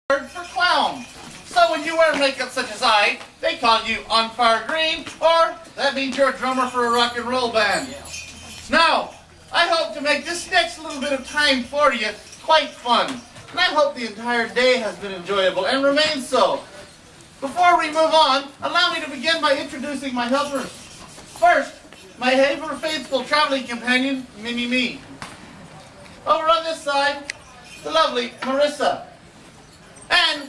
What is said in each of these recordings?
for clown. So when you wear makeup such as I, they call you On Fire Green, or that means you're a drummer for a rock and roll band. Now, I hope to make this next little bit of time for you quite fun. And I hope the entire day has been enjoyable and remains so. Before we move on, allow me to begin by introducing my helpers. First, my ever faithful traveling companion, Me. Over on this side, the lovely Marissa. And,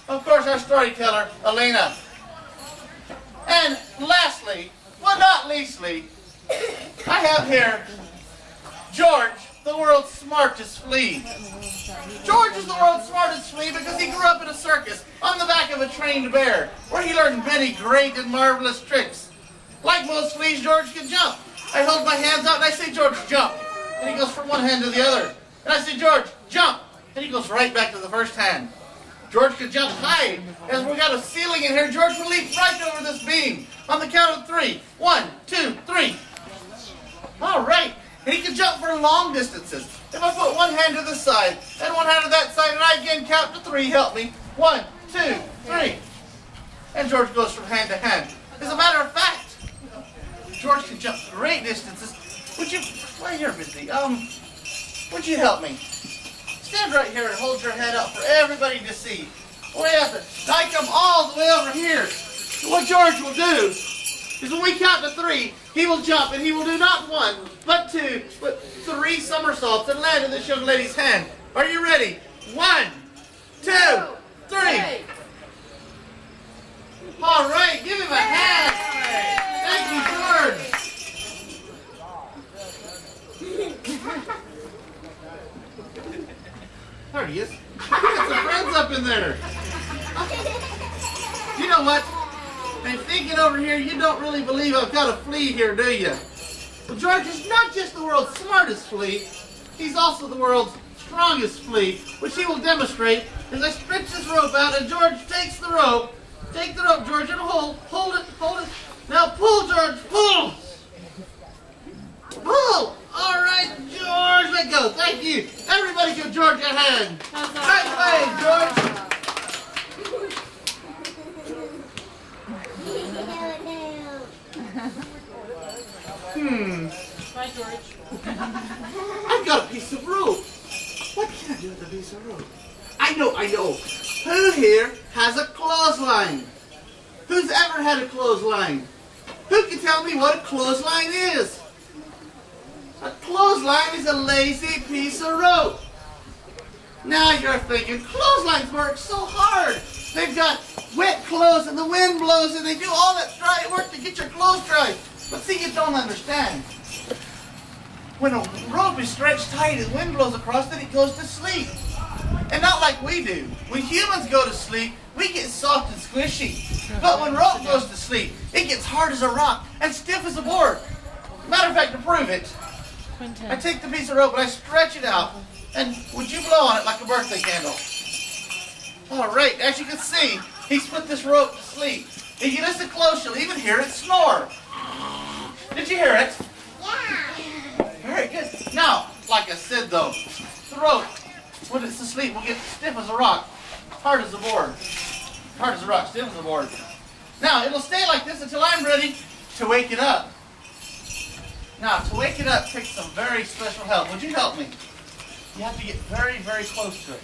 of course, our storyteller, Elena. And lastly, well not leastly, I have here George, the world's smartest flea. George is the world's smartest flea because he grew up in a circus on the back of a trained bear, where he learned many great and marvelous tricks. Like most fleas, George can jump. I hold my hands out and I say, George, jump. And he goes from one hand to the other. And I say, George, jump. And he goes right back to the first hand. George can jump high. As we got a ceiling in here, George will leap right over this beam. On the count of 3. 1, 2, 3. All right. And he can jump for long distances. If I put one hand to this side and one hand to that side, and I again count to 3, help me. 1, 2, 3. And George goes from hand to hand. As a matter of fact, George can jump great distances. Would you, why you're busy, would you help me? Stand right here and hold your head up for everybody to see. Way up there. Now I come all the way over here. And what George will do is when we count to 3, he will jump and he will do not 1, but 2, but 3 somersaults and land in this young lady's hand. Are you ready? 1, 2, 3. All right, give him a hand. Thank you, George. There he is. We got some friends up in there. You know what? I'm thinking over here, you don't really believe I've got a flea here, do you? Well, George is not just the world's smartest flea, he's also the world's strongest flea, which he will demonstrate as I stretch this rope out and George takes the rope. Take the rope, George, and hold it. Now pull, George, pull! Pull! All right, George, let go. Thank you. Everybody give George a hand. Right way, George. Bye, George. I've got a piece of rope. What can I do with a piece of rope? I know. Who here has a clothesline? Who's ever had a clothesline? Who can tell me what a clothesline is? A clothesline is a lazy piece of rope. Now you're thinking, clotheslines work so hard. They've got wet clothes and the wind blows and they do all that dry work to get your clothes dry. But see, you don't understand. When a rope is stretched tight and wind blows across it, it goes to sleep. And not like we do. When humans go to sleep, we get soft and squishy. But when rope goes to sleep, it gets hard as a rock and stiff as a board. Matter of fact, to prove it, I take the piece of rope and I stretch it out. And would you blow on it like a birthday candle? All right, as you can see, he's put this rope to sleep. If you listen close, you'll even hear it snore. Did you hear it? Yeah. Very good. Now, like I said though, the rope, when it's asleep, will get stiff as a rock, hard as a board. Hard as a rock, stiff as a board. Now, it'll stay like this until I'm ready to wake it up. Now, to wake it up takes some very special help. Would you help me? You have to get very, very close to it.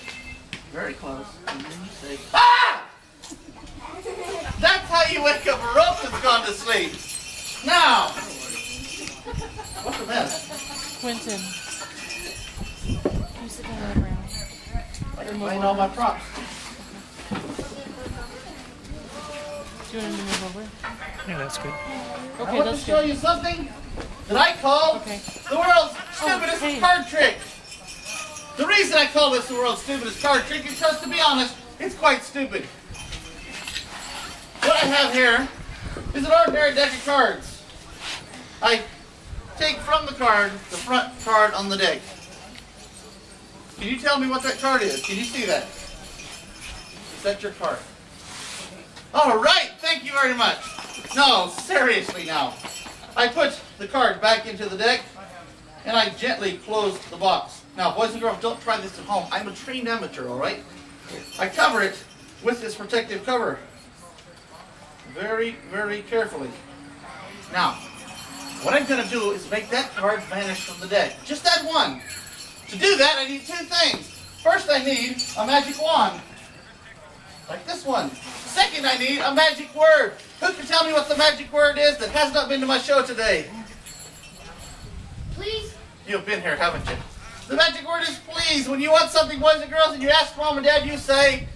Very close. And then you say, ah! That's how you wake up a rope that's gone to sleep. Now, what's the mess? Quentin. You sit down on the ground. I'm laying all my props. Do you want to move over? Yeah, that's good. I want to show you something that I call the world's stupidest card trick. The reason I call this the world's stupidest card trick is because, to be honest, it's quite stupid. What I have here is an ordinary deck of cards. I take from the card the front card on the deck. Can you tell me what that card is? Can you see that? Is that your card? All right, thank you very much. No, seriously now. I put the card back into the deck and I gently close the box. Now, boys and girls, don't try this at home. I'm a trained amateur, all right? I cover it with this protective cover. Very, very carefully. Now, what I'm going to do is make that card vanish from the deck. Just that one. To do that, I need two things. First, I need a magic wand. Like this one. Second, I need a magic word. Who can tell me what the magic word is that has not been to my show today? Please? You've been here, haven't you? The magic word is please. When you want something, boys and girls, and you ask Mom and Dad, you say,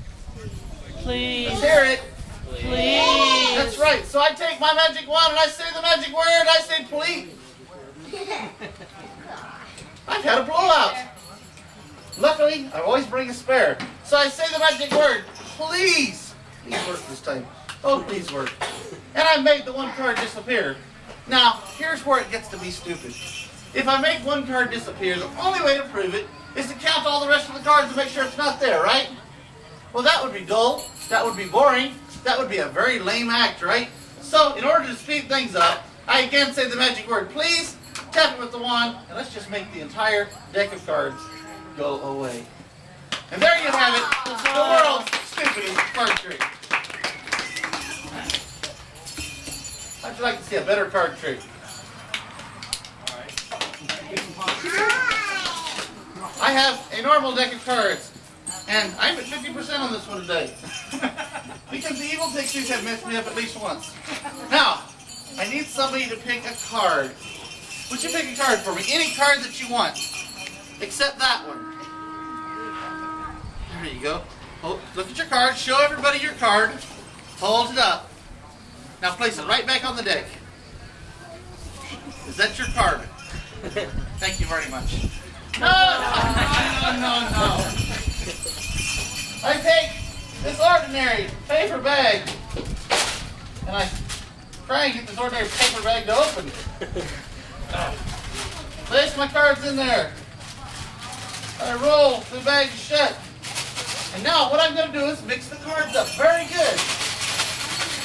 Please. let's hear it. Please. That's right. So I take my magic wand and I say the magic word. I say please. I've had a blowout. Luckily, I always bring a spare. So I say the magic word, please. Please work this time. Oh, please work. And I made the one card disappear. Now, here's where it gets to be stupid. If I make one card disappear, the only way to prove it is to count all the rest of the cards and make sure it's not there, right? Well, that would be dull. That would be boring. That would be a very lame act, right? So, in order to speed things up, I again say the magic word, please, tap it with the wand, and let's just make the entire deck of cards go away. And there you have it, the world's stupidest card trick. How'd you like to see a better card trick? I have a normal deck of cards, and I'm at 50% on this one today. Because the evil Pixies have messed me up at least once. Now, I need somebody to pick a card. Would you pick a card for me? Any card that you want, except that one. There you go. Oh, look at your card. Show everybody your card. Hold it up. Now place it right back on the deck. Is that your card? Thank you very much. No! I take this ordinary paper bag, and I try and get this ordinary paper bag to open. Place my cards in there. I roll the bag shut. And now what I'm going to do is mix the cards up. Very good.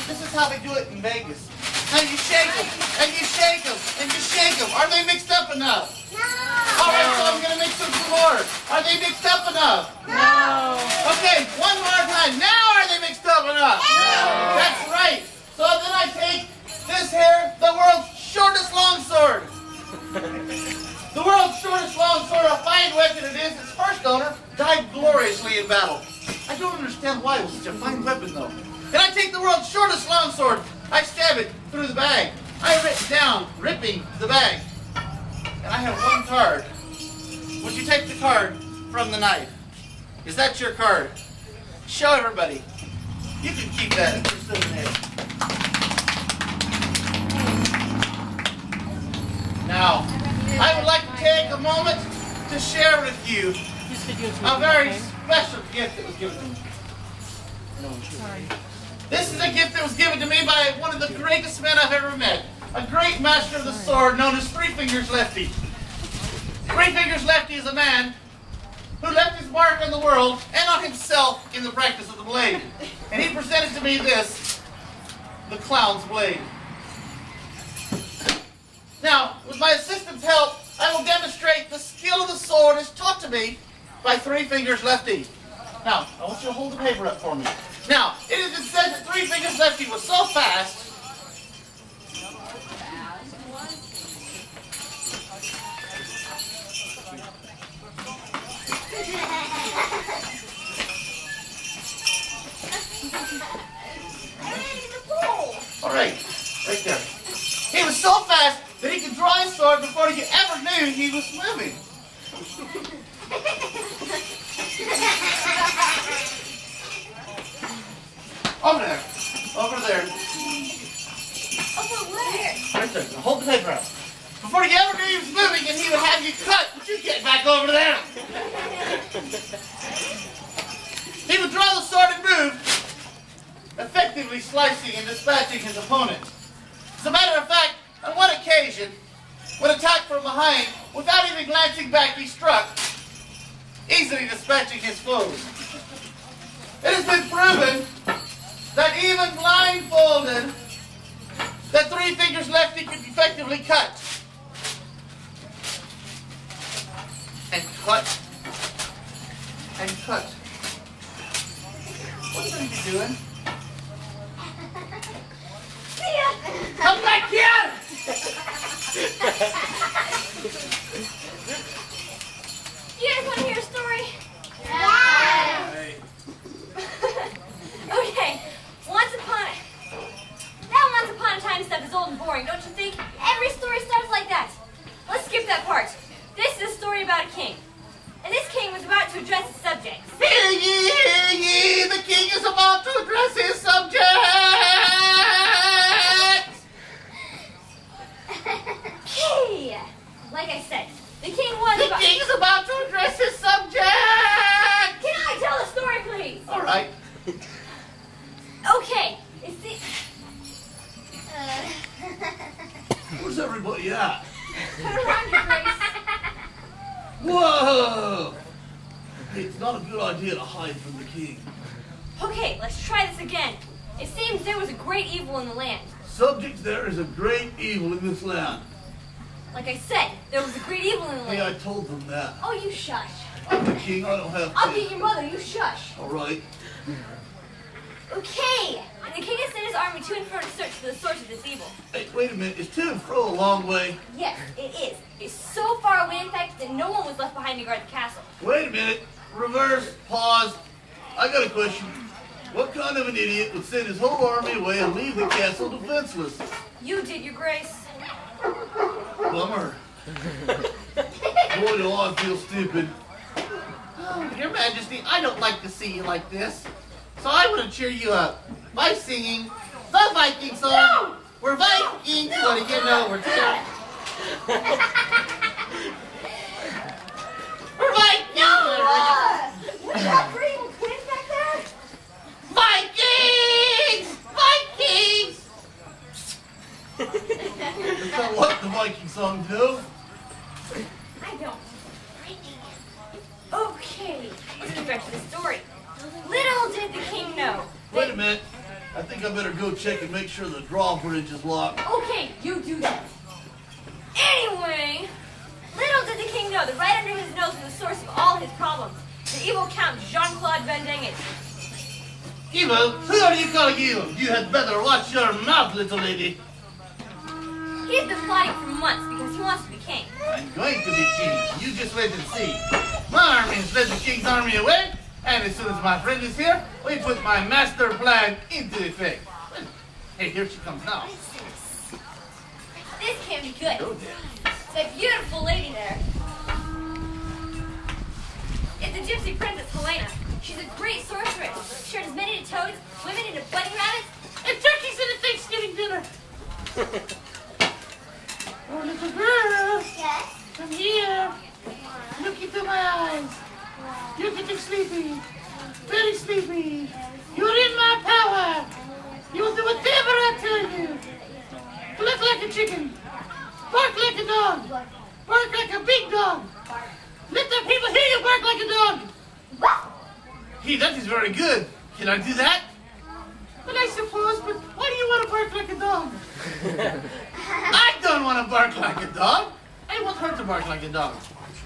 This is how they do it in Vegas. Now you shake them, and you shake them, and you shake them. Are they mixed up enough? No! Alright, so I'm going to mix them some more. Are they mixed up enough? No! Okay, one more time. Now are they mixed up enough? No! That's right. So then I take this here, the world's shortest longsword. The world's shortest longsword, a fine weapon it is. Its first owner died gloriously in battle. I don't understand why it was such a fine weapon though. And I take the world's shortest longsword. I stab it through the bag. I rip down, ripping the bag. And I have one card. Would you take the card from the knife? Is that your card? Show everybody. You can keep that if you're sitting there. Now, I would like to take a moment to share with you a very special gift that was given to me. This is a gift that was given to me by one of the greatest men I've ever met. A great master of the sword known as Three Fingers Lefty. Three Fingers Lefty is a man who left his mark on the world and on himself in the practice of the blade. And he presented to me this, the clown's blade. Now, with my assistant's help, I will demonstrate the skill of the sword as taught to me by Three Fingers Lefty. Now, I want you to hold the paper up for me. Now, it has been said that Three Fingers Lefty was so fast all right there. He was so fast that he could draw his sword before you ever knew he was moving. Over there. Over there. Over where? Right there. Now hold the paper out. Before you ever knew he was moving and he would have you cut, but you get back over there. He would draw the sword and move, effectively slicing and dispatching his opponent. As a matter of fact, on one occasion, when attacked from behind, without even glancing back, he struck, easily dispatching his foes. It has been proven that even blindfolded, that Three Fingers Lefty could effectively cut. And cut. And cut. What are you doing? See ya! Come back here! You guys want to hear a story? Yeah. Okay. Once upon a time stuff is old and boring, don't you think? Every story starts like that. Let's skip that part. This is a story about a king. And this king was about to address his subjects. Hear ye, hear ye! The king is about to address his subject! Okay. Like I said, the king was The king is about to address his subject! Can I tell the story, please? All right. Okay. It's the... Where's everybody at? Turn around, Your Grace. Whoa! Hey, it's not a good idea to hide from the king. Okay, let's try this again. It seems there was a great evil in the land. Subject, there is a great evil in this land. Like I said, there was a great evil in the Hey, I land. told them that. Oh, you shush. I'm the king, I don't have I'll to. get your mother, you shush. All right. Okay. And the king has sent his army to and fro to search for the source of this evil. Hey, wait a minute. Is to and fro a long way? Yes, it is. It's so far away, in fact, that no one was left behind to guard the castle. Wait a minute. Reverse. Pause. I got a question. What kind of an idiot would send his whole army away and leave the castle defenseless? You did, Your Grace. Bummer. Boy, do I feel stupid. Oh, Your Majesty, I don't like to see you like this. So I want to cheer you up by singing the Viking song. No! We're Vikings. What do you know? We're cheering. We're Vikings. You got three evil twins back there? Vikings! Vikings! Is that what the Viking song do? I don't. Okay, let's get back to the story. Little did the king know. Wait a minute. I think I better go check and make sure the drawbridge is locked. Okay, you do that. Anyway, little did the king know that right under his nose was the source of all his problems. The evil Count Jean-Claude Van Dangen. Evil? Who are you calling evil? You had better watch your mouth, little lady. He has been plotting for months because he wants to be king. I'm going to be king. You just wait and see. My army has led the king's army away, and as soon as my friend is here, we put my master plan into effect. Hey, here she comes now. This can't be good. Go there. That beautiful lady there is the gypsy princess Helena. She's a great sorceress. She turns men into toads, women into bunny rabbits, and turkeys into Thanksgiving dinner. Oh, little girl, Yes? come here. Look into my eyes. You're getting sleepy. Very sleepy. You're in my power. You'll do whatever I tell you. Look like a chicken. Bark like a dog. Bark like a big dog. Let the people hear you bark like a dog. Hey, that is very good. Can I do that? Well, I suppose, but why do you want to bark like a dog? I don't want to bark like a dog. I want her to bark like a dog.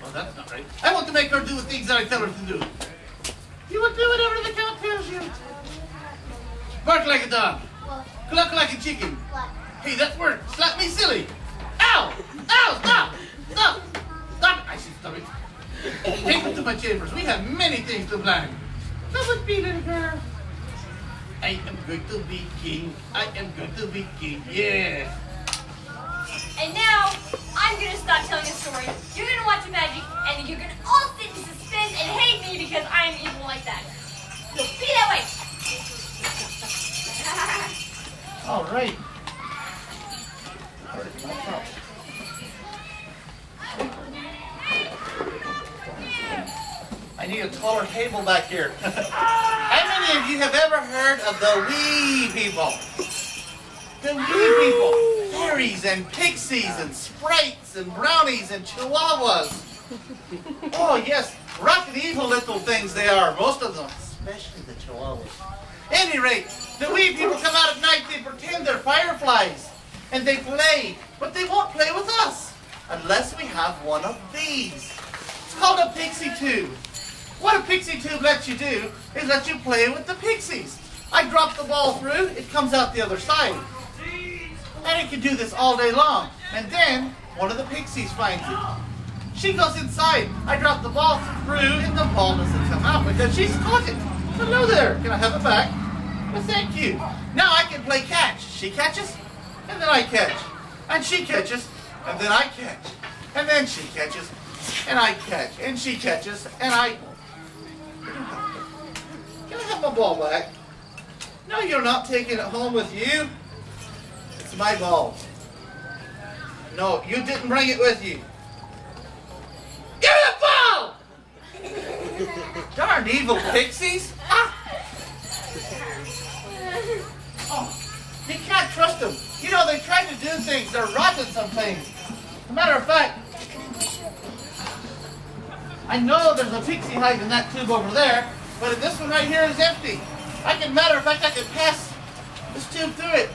Oh, that's not right. I want to make her do the things that I tell her to do. You will do whatever the count tells you. Bark like a dog. Cluck like a chicken. Hey, that's work. Slap me silly. Ow! Ow! Stop! Stop! Stop it! I should stop it. Take me to my chambers. We have many things to plan. Come with me, little girl. I am going to be king. I am going to be king. Yes. And now, I'm going to stop telling a story. You're going to watch a magic, and you're going to all sit in suspense and hate me because I'm evil like that. So be that way. All right. I need a taller table back here. How many of you have ever heard of the wee people? The wee people. Fairies and pixies and sprites and brownies and chihuahuas. Oh yes, rough and evil little things they are, most of them. Especially the chihuahuas. Any rate, the wee people come out at night, they pretend they're fireflies. And they play, but they won't play with us. Unless we have one of these. It's called a pixie tube. What a pixie tube lets you do is let you play with the pixies. I drop the ball through, it comes out the other side. And it can do this all day long. And then one of the pixies finds it. She goes inside. I drop the ball through and the ball doesn't come out because she's caught it. Hello there. Can I have it back? Well, thank you. Now I can play catch. She catches, and then I catch. And she catches, and then I catch. And then she catches, and I catch. And she catches, and I... Can I have my ball back? No, you're not taking it home with you. It's my ball. No, you didn't bring it with you. Give me the ball! Darn evil pixies. Ah. Oh, you can't trust them. You know, they try to do things. They're rotten sometimes. As a matter of fact, I know there's a pixie hiding in that tube over there, but this one right here is empty. Matter of fact, I can pass this tube through it.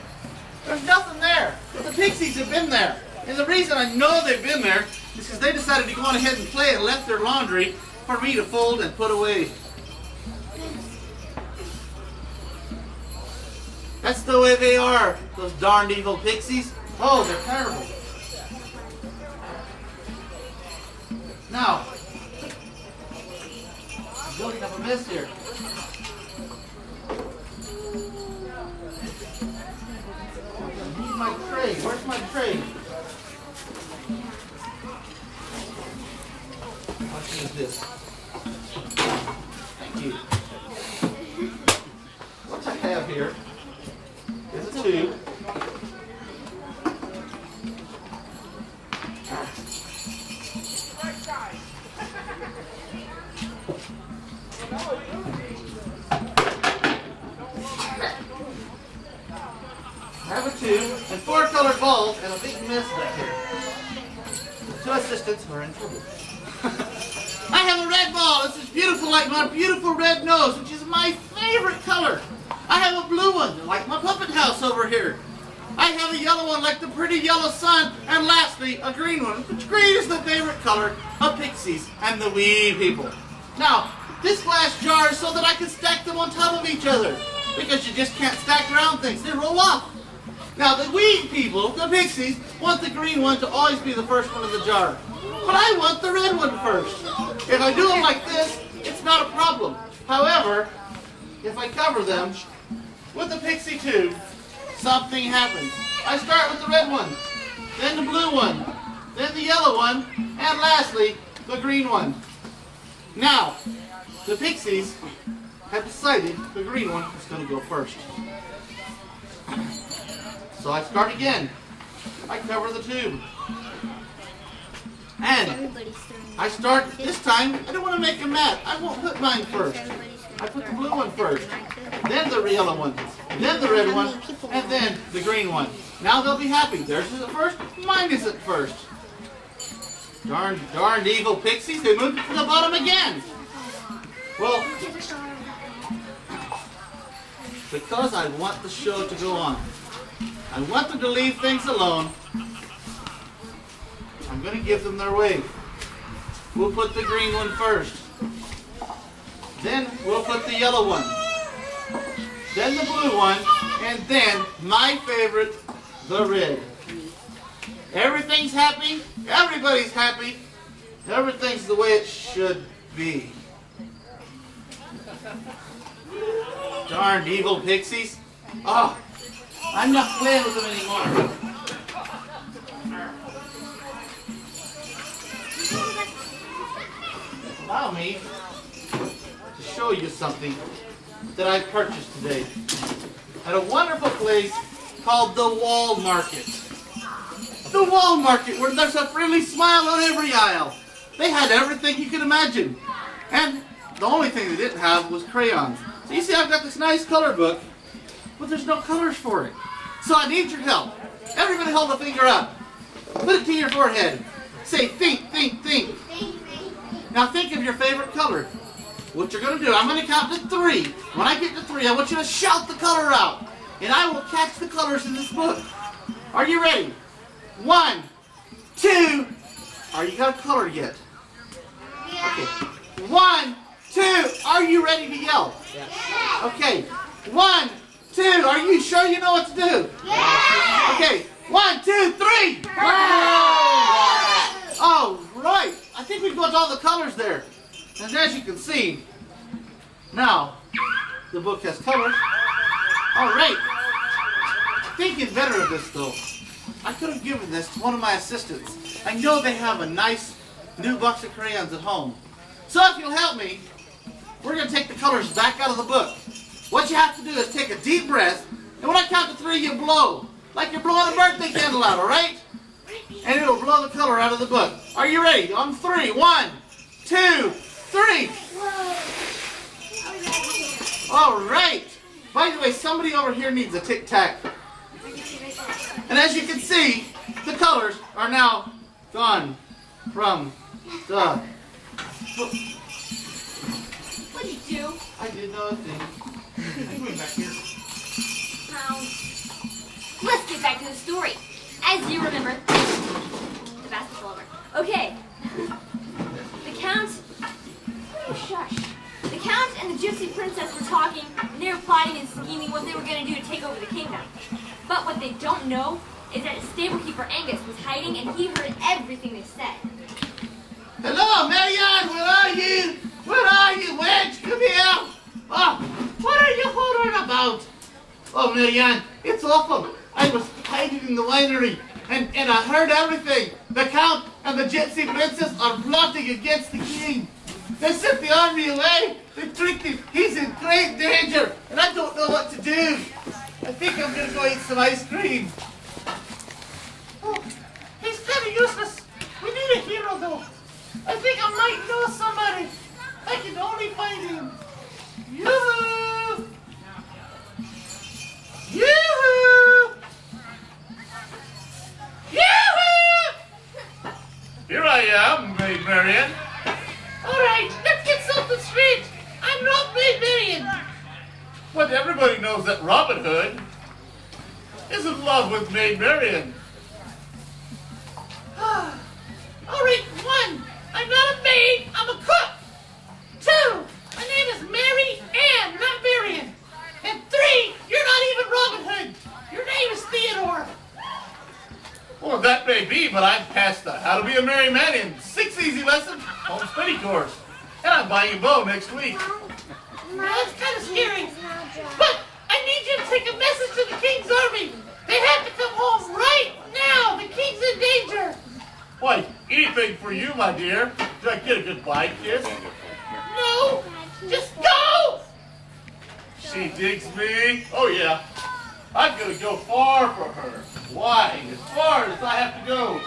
There's nothing there. But the pixies have been there. And the reason I know they've been there is because they decided to go on ahead and play and left their laundry for me to fold and put away. That's the way they are, those darned evil pixies. Oh, they're terrible. Now, I'm building up a mess here. I need my tray. Where's my tray? Let's use this. Thank you. What I have here is a tube. I have a tube and 4 colored balls and a big mess back here. The 2 assistants are in trouble. I have a red ball. This is beautiful, like my beautiful red nose, which is my favorite color. I have a blue one, like my puppet house over here. I have a yellow one, like the pretty yellow sun. And lastly, a green one, which green is the favorite color of pixies and the wee people. Now, this glass jar is so that I can stack them on top of each other, because you just can't stack round things. They roll off. Now, the wee people, the pixies, want the green one to always be the first one in the jar. But I want the red one first. If I do them like this, it's not a problem. However, if I cover them with the pixie tube, something happens. I start with the red one, then the blue one, then the yellow one, and lastly, the green one. Now, the pixies have decided the green one is going to go first. So I start again. I cover the tube. And I start, this time, I don't want to make them mad. I won't put mine first. I put the blue one first, then the yellow one, then the red one, and then the green one. Now they'll be happy. Theirs isn't first, mine isn't first. Darn evil pixies, they moved to the bottom again. Well, because I want the show to go on. I want them to leave things alone. I'm going to give them their way. We'll put the green one first. Then we'll put the yellow one. Then the blue one. And then my favorite, the red. Everything's happy. Everybody's happy. Everything's the way it should be. Darn evil pixies. Oh, I'm not playing with them anymore. Allow me to show you something that I purchased today at a wonderful place called the Wall Market. The Wall Market, where there's a friendly smile on every aisle. They had everything you could imagine. And the only thing they didn't have was crayons. So you see, I've got this nice color book, but there's no colors for it. So I need your help. Everybody hold a finger up. Put it to your forehead. Say, think, think, think. Now think of your favorite color. What you're going to do, I'm going to count to 3. When I get to 3, I want you to shout the color out. And I will catch the colors in this book. Are you ready? 1, 2. Are you got a color yet? Okay. 1, 2. Are you ready to yell? Yes. Okay. 1, 2. Are you sure you know what to do? Yes. Okay. 1, 2, 3. Oh, right. I think we've got all the colors there. And as you can see, now the book has colors. All right. Thinking better of this though, I could have given this to one of my assistants. I know they have a nice new box of crayons at home. So if you'll help me, we're going to take the colors back out of the book. What you have to do is take a deep breath, and when I count to 3, you blow. Like you're blowing a birthday candle out, all right? And it'll blow the color out of the book. Are you ready? On 3. 1, 2, 3. All right. By the way, somebody over here needs a Tic Tac. And as you can see, the colors are now gone from the book. What did you do? I did nothing. I'm going back here. Let's get back to the story. As you remember, the basket's over. Okay. The Count... Shush. The Count and the Gypsy Princess were talking, and they were plotting and scheming what they were going to do to take over the kingdom. But what they don't know is that stablekeeper Angus was hiding, and he heard everything they said. Hello, Maryann, where are you? Where are you, wench? Come here. Oh, what are you holding about? Oh, Maryann, it's awful. I was hiding in the winery, and I heard everything. The Count and the Gypsy Princess are plotting against the king. They sent the army away. They tricked him. He's in great danger, and I don't know what to do. I think I'm going to go eat some ice cream. Oh, he's kind of useless. We need a hero, though. I think I might know somebody. I can only find him. Yoo-hoo! Yoo-hoo! Yoo-hoo! Here I am, Maid Maryann. All right, let's get something straight. I'm not Maid Maryann. But everybody knows that Robin Hood is in love with Maid Maryann. All right, 1, I'm not a maid, I'm a cook. 2, my name is Maryann, not Maryann. And 3, you're not even Robin Hood. Your name is Theodore. Well, that may be, but I've passed the How to Be a Merry Man in 6 Easy Lessons home study course. And I'm buying a bow next week. That's kind of scary. But I need you to take a message to the King's army. They have to come home right now. The King's in danger. Why, anything for you, my dear. Do I get a goodbye kiss? No, just go! She digs me. Oh, yeah. I'm going to go far for her. Why? As far as I have to go.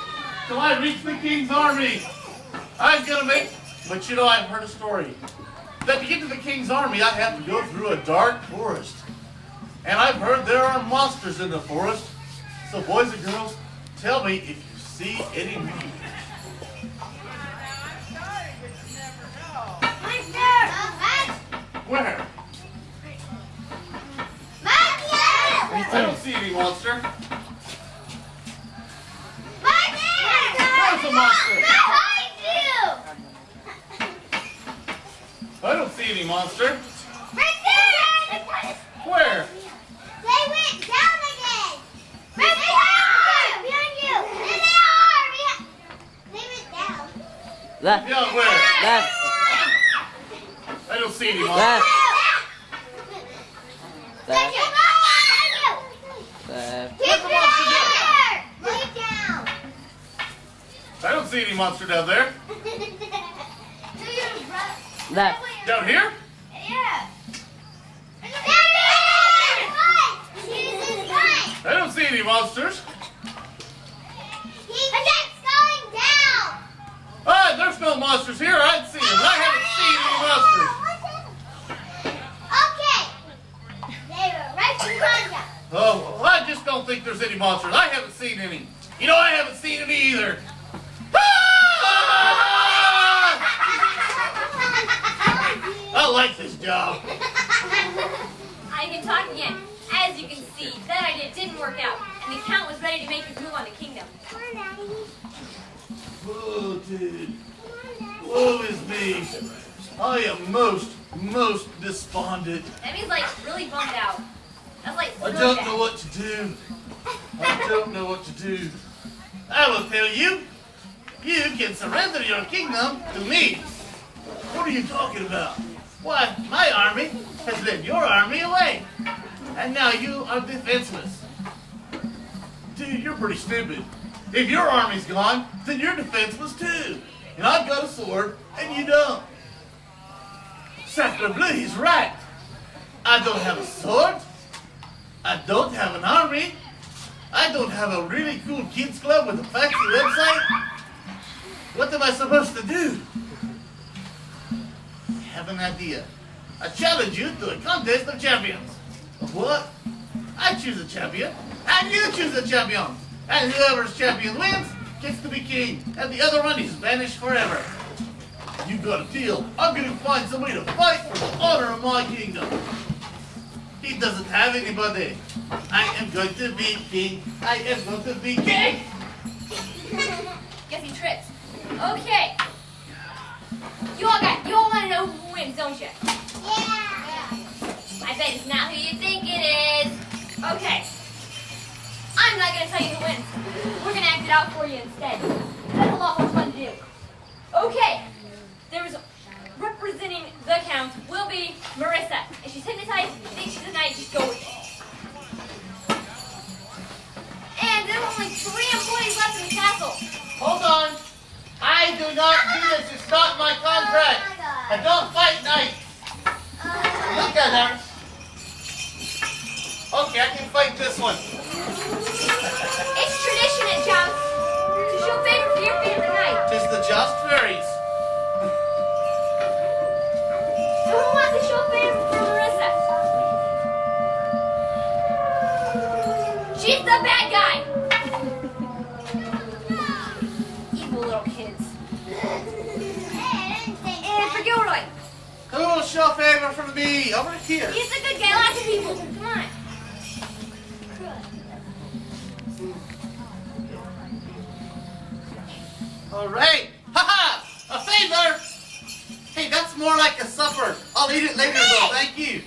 Till I reach the King's army. I'm going to make... But you know, I've heard a story. That to get to the King's army, I have to go through a dark forest. And I've heard there are monsters in the forest. So boys and girls, tell me if you see any movie. Where? I don't see any monster. Where's a monster? I don't see any monster. Right there! Where? They went down again! Right behind! Behind you! There they are! They went down. Left. Yeah, where? Left. I don't see any monster. Left. Left. Left. Get there! Lay down. I don't see any monster down there. Left. Down here? Yeah. I don't see any monsters. He's going down. Ah, there's no monsters here. I'd see them. I haven't seen any monsters. Okay. They were right behind you. Oh, well, I just don't think there's any monsters. I haven't seen any. You know, I haven't seen any either. I like this job. I can talk again. As you can see, that idea didn't work out, and the Count was ready to make his move on the kingdom. Oh, dude. Woe is me. I am most despondent. That means like really bummed out. That's like I really don't bad. know what to do. I don't know what to do. I will tell you. You can surrender your kingdom to me. What are you talking about? Why, my army has led your army away. And now you are defenseless. Dude, you're pretty stupid. If your army's gone, then you're defenseless too. And I've got a sword, and you don't. Sacre Bleu, he's right. I don't have a sword. I don't have an army. I don't have a really cool kids club with a fancy website. What am I supposed to do? I have an idea. I challenge you to a contest of champions. What? I choose a champion, and you choose a champion. And whoever's champion wins gets to be king, and the other one is banished forever. You got a deal. I'm going to find somebody to fight for the honor of my kingdom. He doesn't have anybody. I am going to be king. I am going to be king. Guess he trips. Okay. You all want to know who wins, don't you? Yeah. I bet it's not who you think it is. Okay. I'm not going to tell you who wins. We're going to act it out for you instead. That's a lot more fun to do. Okay. There's representing the count will be Marissa. If she's hypnotized, you think she's a knight, just go with it. And there are only 3 employees left in the castle. Hold on. I do not do this. It's not my contract. I don't fight knights. Look at her. Okay, I can fight this one. It's tradition at jousts to show favor for your favorite knight. Tis the just fairies. So who wants to show favor for Marissa? She's the bad guy. Evil little kids. And for Gilroy. Who will show favor for me? Over here. He's the good guy, lots of people. Come on. All right. Ha-ha! A favor! Hey, that's more like a supper. I'll eat it later, though. Thank you.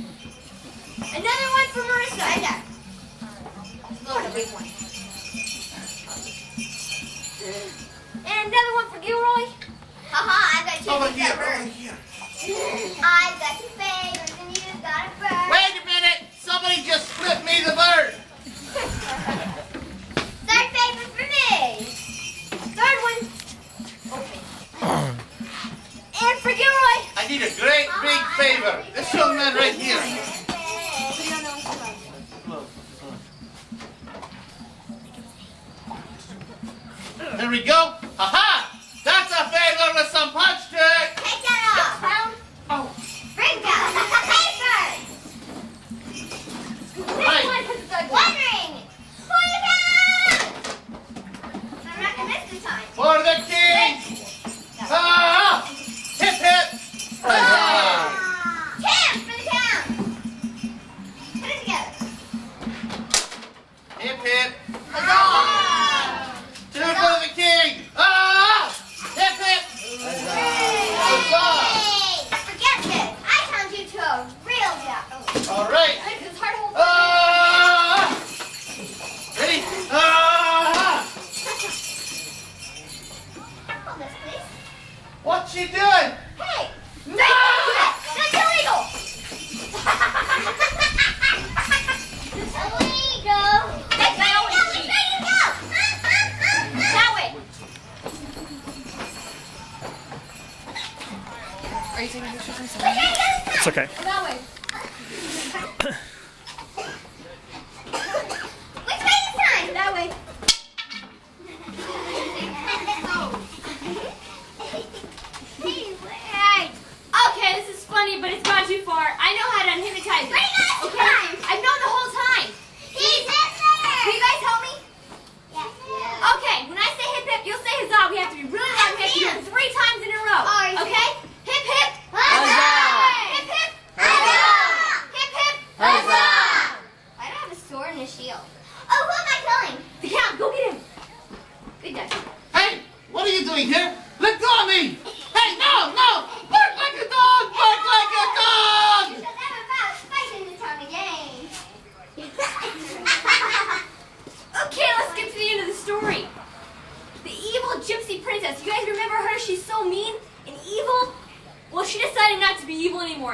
Another one for Marissa. Lord, a big one. And another one for Gilroy. Haha, I got two Over things here, that over burn. here. I got two favors and you got a bird. Wait a minute! Somebody just flipped me the bird. Third favor for me. Third one. Okay. And for Gilroy. I need a great big favor. This young man right here. There we go. Ha-ha! That's a favor with some punch to it. Take that off. Down. Oh. Bring down the paper. Right. One ring. Pull it down. I'm not going to miss this time. For the king. Ah! Hip hip. Huzzah! Tim, for the town. Put it together. Hip hip. Huzzah! Two for the king. Ah! Hip hip. Huzzah! Hey, forget this. I turned you to a real job. All right. It's hard to hold. Ah! Ready? Ah! Hold this, please. What's she doing? Hey! No! That's illegal! illegal! Let's make it go! Let's make it go! That way. Are you taking pictures or We're something? trying to go this time! It's okay. That way. Which way this time? That way. Hey, Okay, this is funny, but it's gone too far. I know how to unhypnotize it. Bring us Okay? time. I've known the whole time. He's in there! Will you guys help me? Yeah. Okay, when I say hip hip, you'll say huzzah. We have to be really loud. We have to do it 3 times in a row. Oh, Okay? Hip hip. Huzzah! Hip hip. Huzzah!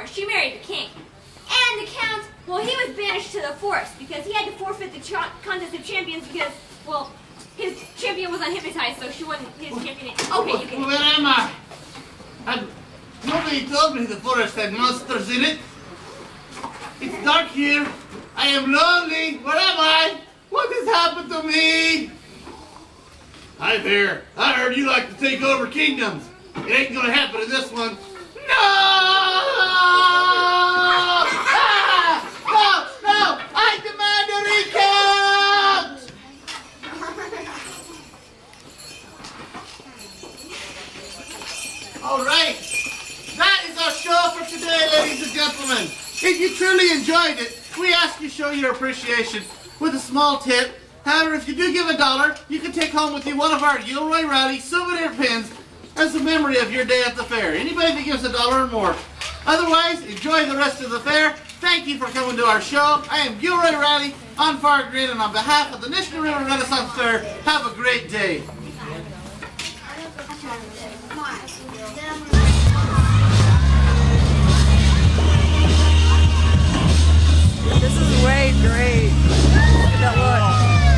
more, she married the king. And the count, well, he was banished to the forest because he had to forfeit the contest of champions because, well, his champion was unhypnotized, so she wasn't his champion. Okay, you can. Where am I? Nobody told me the forest had monsters in it. It's dark here. I am lonely. Where am I? What has happened to me? Hi there. I heard you like to take over kingdoms. It ain't gonna happen in this one. No! Ah! No! No! I demand a recount! All right. That is our show for today, ladies and gentlemen. If you truly enjoyed it, we ask you to show your appreciation with a small tip. However, if you do give $1, you can take home with you one of our Gilroy Rowdy souvenir pins as a memory of your day at the fair. Anybody that gives $1 or more. Otherwise, enjoy the rest of the fair. Thank you for coming to our show. I am Gilroy Rowdy on Far Green, and on behalf of the Nishnah River Renaissance Fair, have a great day.